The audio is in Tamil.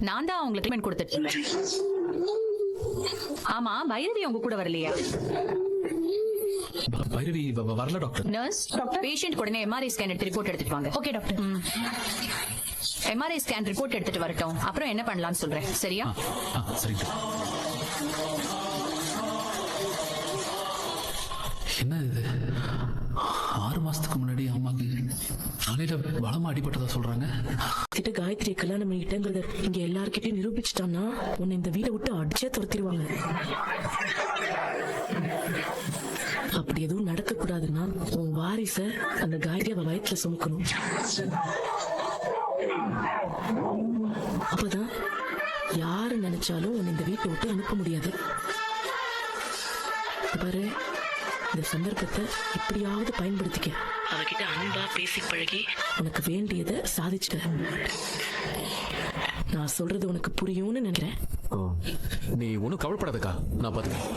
நான் தான் அவங்களுக்கு ட்ரீட்மெண்ட் கொடுத்துட்டு இருந்தேன். ஆமா, பைரவி உங்க கூட வரலையா? பைரவி வரல டாக்டர். நர்ஸ், பேஷண்ட் உடனே எம்ஆர்ஐ ஸ்கேன் எடுத்து ரிப்போர்ட் எடுத்துட்டு வாங்க. Okay doctor. MRI scan report எடுத்துட்டு வரட்டும், அப்புறம் என்ன பண்ணலாம்னு சொல்றேன். சரியா? சரிங்க. என்ன இது, 6 மாசத்துக்கு முன்னாடி அம்மாக்கு தலையில பலமா அடிபட்டதா சொல்றாங்க. கிட்ட காயத்ரி கல்யாணம் பண்ணிக்கிட்டேங்கிறத இங்க எல்லார்கிட்டயும் நிரூபிச்சுட்டான்னா உன்னை இந்த வீட்டை விட்டு அடிச்சே துரத்திடுவாங்க. அப்படி எதுவும் நடக்க கூடாதுன்னா உன் வாரிச அந்த காயத்ரி அவ வயிற்றுல சுமக்கணும். அப்பதான் யாரு நினைச்சாலும் உன்னை இந்த வீட்டை விட்டு அனுப்ப முடியாது. பாரு, இந்த சந்தர்ப்பத்தை எப்படியாவது பயன்படுத்திக்க. அவகிட்ட அன்பா பேசி பழகி உனக்கு வேண்டியதை சாதிச்சுட்ட. நான் சொல்றது உனக்கு புரியும்னு நினைக்கிறேன். நீ ஒன்னும் கவலைப்படாதக்கா, நான் பாத்துக்கிறேன்.